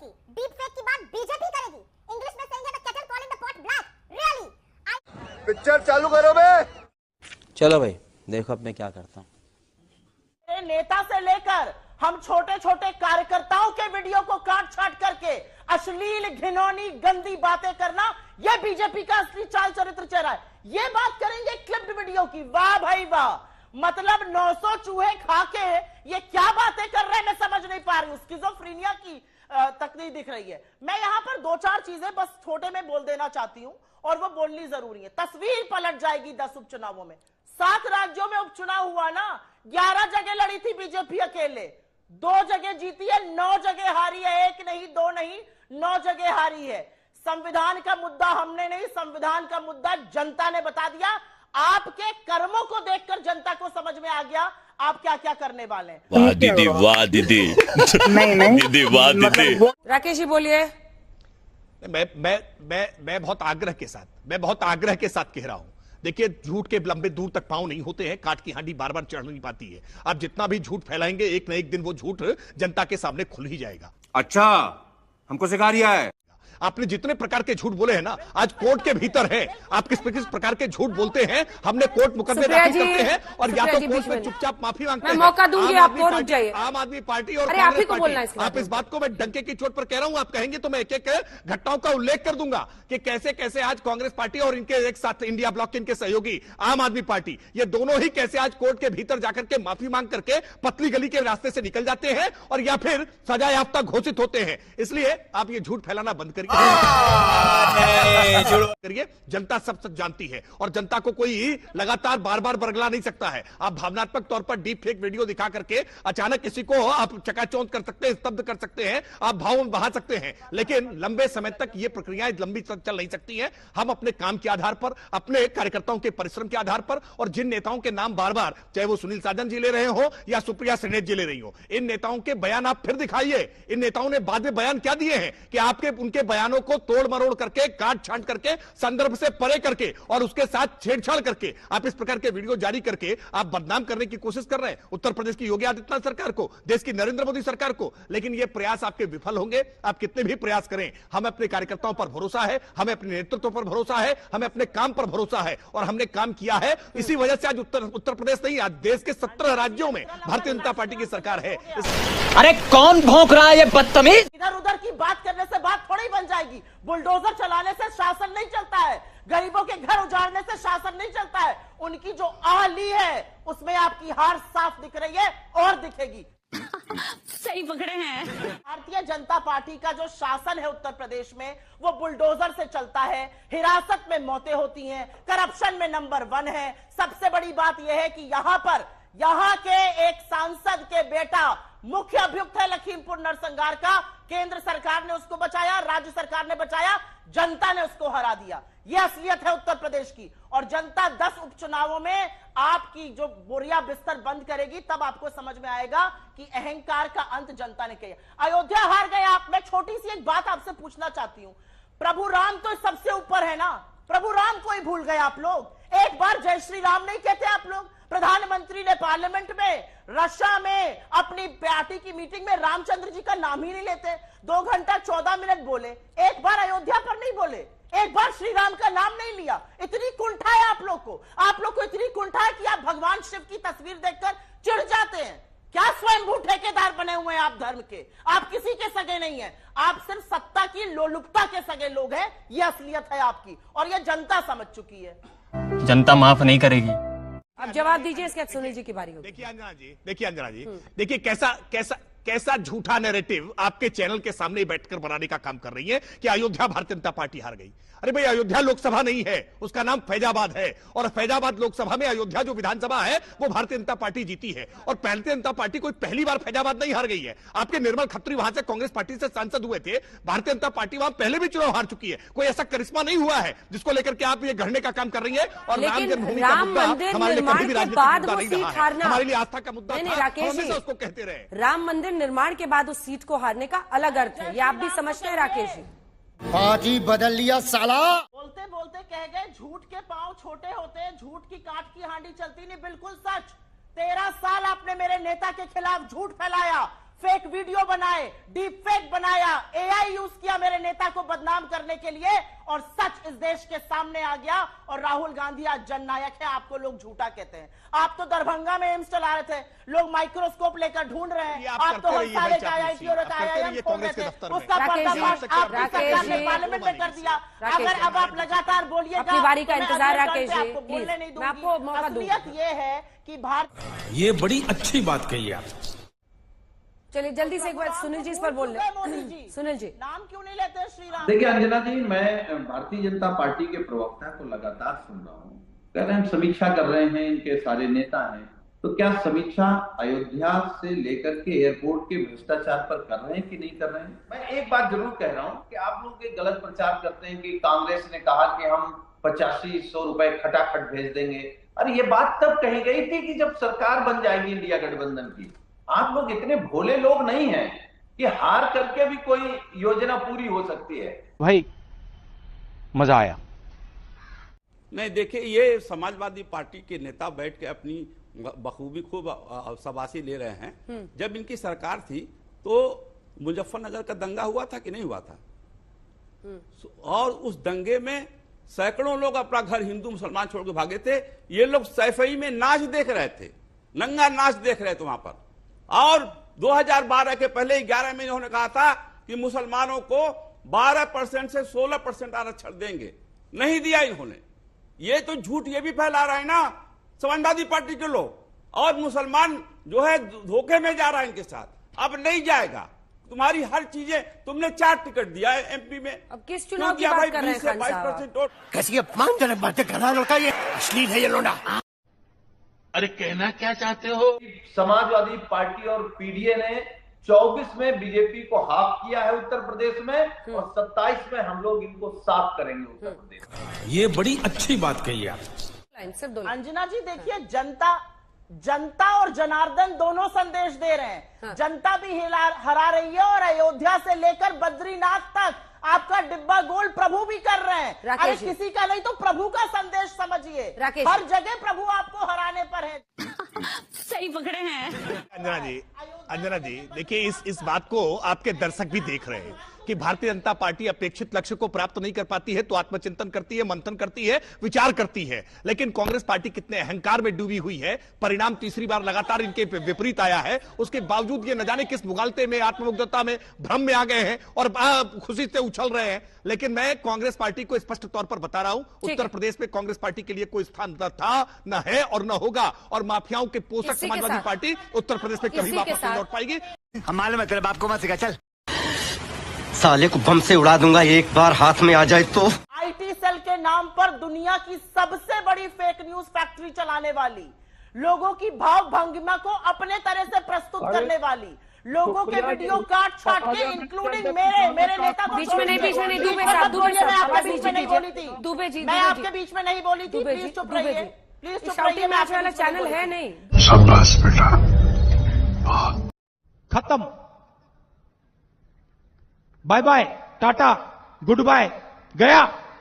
की deep fake की बात बीजेपी करेगी। इंग्लिश में saying the kettle calling the pot black. Really picture चालू करो बे। चलो भाई देखो अब मैं क्या करता हूँ। नेता से लेकर हम छोटे छोटे कार्यकर्ताओं के वीडियो को काट छाट करके अश्लील घिनौनी गंदी बातें करना, यह बीजेपी का असली चाल चरित्र चेहरा है। ये बात करेंगे क्लिप्ड वीडियो की, वाह भाई वाह, मतलब 900 चूहे खा के ये क्या बातें कर रहे हैं मैं समझ नहीं पा रही हूँ। स्किज़ोफ्रेनिया की तकनीक दिख रही है। मैं यहां पर दो चार चीजें बस छोटे में बोल देना चाहती हूं और वो बोलनी जरूरी है। तस्वीर पलट जाएगी 10 उपचुनावों में। 7 राज्यों में उपचुनाव हुआ ना, 11 जगह लड़ी थी बीजेपी अकेले, 2 जगह जीती है, 9 जगह हारी है। 1 नहीं 2 नहीं 9 जगह हारी है। संविधान का मुद्दा हमने नहीं, संविधान का मुद्दा जनता ने बता दिया। आपके कर्मों को देखकर जनता को समझ में आ गया आप क्या क्या करने वाले हैं। वाह दीदी, वाह दीदी। नहीं दीदी वाह दीदी। राकेश जी बोलिए। मैं बहुत आग्रह के साथ कह रहा हूं। देखिए, झूठ के लंबे दूर तक पांव नहीं होते हैं, काट की हांडी बार बार चढ़ नहीं पाती है। आप जितना भी झूठ फैलाएंगे एक न एक दिन वो झूठ जनता के सामने खुल ही जाएगा। अच्छा, हमको सिखा रिया है। आपने जितने प्रकार के झूठ बोले हैं ना, आज कोर्ट के भीतर है। आप किस प्रकार के झूठ बोलते हैं, हमने कोर्ट मुकदमे दाखिल करते हैं और या तो कोर्ट में चुपचाप माफी मांगते हैं। मैं मौका दूंगी आपको, रुक जाइए। आम आदमी पार्टी और आप ही को बोलना है। आप इस बात को मैं डंके की चोट पर कह रहा हूं, आप कहेंगे तो मैं एक एक घटनाओं का उल्लेख कर दूंगा कि कैसे कैसे आज कांग्रेस पार्टी और इनके एक साथ इंडिया ब्लॉक के इनके सहयोगी आम आदमी पार्टी, ये दोनों ही कैसे आज कोर्ट के भीतर जाकर के माफी मांग करके पतली गली के रास्ते से निकल जाते हैं और या फिर सजा याफ्ता घोषित होते हैं। इसलिए आप ये झूठ फैलाना बंद करिए। जनता सब सच जानती है और जनता को कोई लगातार बार बार बरगला नहीं सकता है। आप भावनात्मक तौर पर डीप फेक वीडियो दिखा करके अचानक किसी को आप चकाचौंध कर सकते हैं, स्तब्ध कर सकते हैं, आप भाव बहा सकते हैं, लेकिन लंबे समय तक ये प्रक्रियाएं लंबी चल नहीं सकती हैं। हम अपने काम के आधार पर, अपने कार्यकर्ताओं के परिश्रम के आधार पर और जिन नेताओं के नाम बार बार, चाहे वो सुनील साजन जी ले रहे हो या सुप्रिया सेनेट जी ले रही हो, इन नेताओं के बयान आप फिर दिखाइए। इन नेताओं ने बाद में बयान क्या दिए हैं कि आपके उनके बयानों को तोड़ मरोड़ करके, काट छांट करके, संदर्भ से परे करके और उसके साथ छेड़छाड़ करके आप इस प्रकार के वीडियो जारी करके आप बदनाम करने की कोशिश कर रहे हैं उत्तर प्रदेश की योगी आदित्यनाथ सरकार को, देश की नरेंद्र मोदी सरकार को। लेकिन ये प्रयास आपके विफल होंगे। आप कितने भी प्रयास करें, हमें अपने कार्यकर्ताओं पर भरोसा है, हमें अपने नेतृत्व पर भरोसा है, हमें अपने काम पर भरोसा है और हमने काम किया है। इसी वजह से आज उत्तर प्रदेश नहीं, आज देश के 17 राज्यों में भारतीय जनता पार्टी की सरकार है। अरे कौन भौंक रहा है ये बदतमीज? इधर उधर की बात करने से बात थोड़ी बन जाएगी। बुलडोजर चलाने से शासन नहीं चलता है, गरीबों के घर उजाड़ने से शासन नहीं चलता है। उनकी जो आली है उसमें आपकी हार साफ दिख रही है और दिखेगी। सही पकड़े हैं। भारतीय जनता पार्टी का जो शासन है उत्तर प्रदेश में वो बुलडोजर से चलता है, हिरासत में मौतें होती हैं, करप्शन में नंबर 1 है। सबसे बड़ी बात यह है कि यहाँ के एक सांसद के बेटा मुख्य अभियुक्त है लखीमपुर नरसंहार का। केंद्र सरकार ने उसको बचाया, राज्य सरकार ने बचाया, जनता ने उसको हरा दिया। यह असलियत है उत्तर प्रदेश की। और जनता 10 उपचुनावों में आपकी जो बोरिया बिस्तर बंद करेगी, तब आपको समझ में आएगा कि अहंकार का अंत जनता ने किया। अयोध्या हार गए आप। मैं छोटी सी एक बात आपसे पूछना चाहती हूं, प्रभु राम तो सबसे ऊपर है ना, प्रभु राम को ही भूल गए आप लोग। एक बार जय श्री राम नहीं कहते आप लोग। प्रधानमंत्री ने पार्लियामेंट में रशिया में अपनी पार्टी की मीटिंग में रामचंद्र जी का नाम ही नहीं लेते। 2 घंटा 14 मिनट बोले, एक बार अयोध्या पर नहीं बोले, एक बार श्री राम का नाम नहीं लिया। इतनी कुंठा है आप लोग को इतनी कुंठा है कि आप भगवान शिव की तस्वीर देखकर चिढ़ जाते हैं। क्या स्वयंभू ठेकेदार बने हुए हैं आप धर्म के? आप किसी के सगे नहीं हैं, आप सिर्फ सत्ता की लोलुपता के सगे लोग हैं। ये असलियत है आपकी और ये जनता समझ चुकी है। जनता माफ नहीं करेगी। अब जवाब दीजिए, इसके बाद सुनील जी की बारी होगी। देखिए अंजना जी, देखिए कैसा झूठा नैरेटिव आपके चैनल के सामने बैठकर बनाने का काम कर रही है कि अयोध्या भारतीय जनता पार्टी हार गई। अरे भाई, अयोध्या लोकसभा नहीं है, उसका नाम फैजाबाद है और फैजाबाद लोकसभा में अयोध्या जो विधानसभा है वो भारतीय जनता पार्टी जीती है। और भारतीय जनता पार्टी कोई पहली बार फैजाबाद नहीं हार गई है। आपके निर्मल खत्री वहां से कांग्रेस पार्टी से सांसद हुए थे। भारतीय जनता पार्टी वहां पहले भी चुनाव हार चुकी है। कोई ऐसा करिश्मा नहीं हुआ है जिसको लेकर के आप ये गढ़ने का काम कर रही है। और राम जन्मभूमि का मुद्दा हमारे लिए कभी भी राजनीतिक मुद्दा नहीं रहा है, हमारे लिए आस्था का मुद्दा था, हमेशा उसको कहते रहे। राम मंदिर निर्माण के बाद उस सीट को हारने का अलग अर्थ है, ये आप भी समझते हैं राकेश जी? पार्टी बदल लिया साला। बोलते बोलते कह गए झूठ के पांव छोटे होते हैं, झूठ की काट की हांडी चलती नहीं। बिल्कुल सच। 13 साल आपने मेरे नेता के खिलाफ झूठ फैलाया, फेक वीडियो बनाए, डीप फेक बनाया, एआई यूज किया मेरे नेता को बदनाम करने के लिए, और सच इस देश के सामने आ गया। और राहुल गांधी आज जननायक है, आपको लोग झूठा कहते हैं। आप तो दरभंगा में एम्स चला रहे थे, लोग माइक्रोस्कोप लेकर ढूंढ रहे हैं। आप तो हर सारे का IIT और IIM खोल रहे थे, उसका पर्दाफाश आपकी सरकार ने पार्लियामेंट में कर दिया। अगर अब आप लगातार बोलिएगा, अपनी बारी का तो मैं इंतजार अपने राकेश टर्न पे जी, आपको बोलने नहीं प्लीज, मैं आपको मौका दूंगी। दूंगा। असलियत ये है कि ये बड़ी अच्छी बात कही आप। चलिए जल्दी से एक बार सुनील जी इस पर बोल रहे। सुनील जी, नाम क्यों नहीं लेते श्री राम? देखिए अंजना जी, मैं भारतीय जनता पार्टी के प्रवक्ता को लगातार सुन रहा हूँ, कह रहे हैं समीक्षा कर रहे हैं, इनके सारे नेता हैं, तो क्या समीक्षा अयोध्या से लेकर के एयरपोर्ट के भ्रष्टाचार पर कर रहे हैं कि नहीं कर रहे हैं? मैं एक बात जरूर कह रहा हूँ कि आप लोग ये गलत प्रचार करते हैं कि कांग्रेस ने कहा कि हम 85-100 रुपए खटाखट भेज देंगे। अरे ये बात तब कही गई थी कि जब सरकार बन जाएगी इंडिया गठबंधन की। आप लोग इतने भोले लोग नहीं हैं कि हार करके भी कोई योजना पूरी हो सकती है। भाई मजा आया। नहीं, देखिए, ये समाजवादी पार्टी के नेता बैठ के अपनी बखूबी खूब शाबाशी ले रहे हैं। जब इनकी सरकार थी तो मुजफ्फरनगर का दंगा हुआ था कि नहीं हुआ था? और उस दंगे में सैकड़ों लोग अपना घर हिंदू मुसलमान छोड़ के भागे थे। ये लोग सैफई में नाच देख रहे थे, नंगा नाच देख रहे थे वहां पर। और 2012 के पहले 11 में इन्होंने कहा था कि मुसलमानों को 12% से 16% आरक्षण देंगे, नहीं दिया इन्होंने। ये तो झूठ ये भी फैला रहे हैं ना समाजवादी पार्टी के लोग, और मुसलमान जो है धोखे में जा रहा है इनके साथ। अब नहीं जाएगा, तुम्हारी हर चीजें, तुमने 4 टिकट दिया है MP में। अब किस चुनाव की बात कर रहे हैं खान साहब? कैसी अपमानजनक बातें कर रहा है लड़का, ये अश्लील है ये लोना। अरे कहना क्या चाहते हो? समाजवादी पार्टी और पीडीए ने 24 में बीजेपी को हाफ किया है उत्तर प्रदेश में, और 27 में हम लोग इनको साफ करेंगे उत्तर प्रदेश में। ये बड़ी अच्छी बात कही आप। अंजना जी, देखिए, जनता और जनार्दन दोनों संदेश दे रहे हैं। हाँ। जनता भी हरा रही है, और अयोध्या से लेकर बद्रीनाथ तक आपका डिब्बा गोल प्रभु भी कर रहे हैं। अरे किसी का नहीं तो प्रभु का संदेश समझिए, हर जगह प्रभु आपको हराने पर है। सही पकड़े हैं अंजना जी, देखिए, इस बात को आपके दर्शक भी देख रहे हैं कि भारतीय जनता पार्टी अपेक्षित लक्ष्य को प्राप्त नहीं कर पाती है तो आत्मचिंतन करती है, मंथन करती है, विचार करती है। लेकिन कांग्रेस पार्टी कितने अहंकार में डूबी हुई है, परिणाम तीसरी बार लगातार इनके विपरीत आया है। उसके बावजूद ये न जाने किस मुगालते में, आत्ममुग्धता में, भ्रम में आ गए हैं और खुशी से उछल रहे हैं। लेकिन मैं कांग्रेस पार्टी को स्पष्ट तौर पर बता रहा हूं, उत्तर प्रदेश में कांग्रेस पार्टी के लिए कोई स्थान न था, न है और न होगा। और माफियाओं के पोषक समाजवादी पार्टी उत्तर प्रदेश में कभी वापस नहीं लौट पाएगी। हम मालूम है तेरे बाप को मत सिखा, चल साले को बम से उड़ा दूंगा एक बार हाथ में आ जाए तो। IT सेल के नाम पर दुनिया की सबसे बड़ी फेक न्यूज फैक्ट्री चलाने वाली, लोगों की भाव भंगिमा को अपने तरह से प्रस्तुत करने वाली, लोगों के वीडियो काट छाट के, इंक्लूडिंग मेरे नेता को बीच में नहीं, बीच में नहीं, दुबे मैं साहब आपके बीच में नहीं बोली थी, दुबे जी, मैं आपके बीच में नहीं बोली थी। प्लीज चुप रहिए, प्लीज चुप रहिए। मैच वाला चैनल है नहीं। शाबाश बेटा, खत्म, bye bye, tata, goodbye, गया।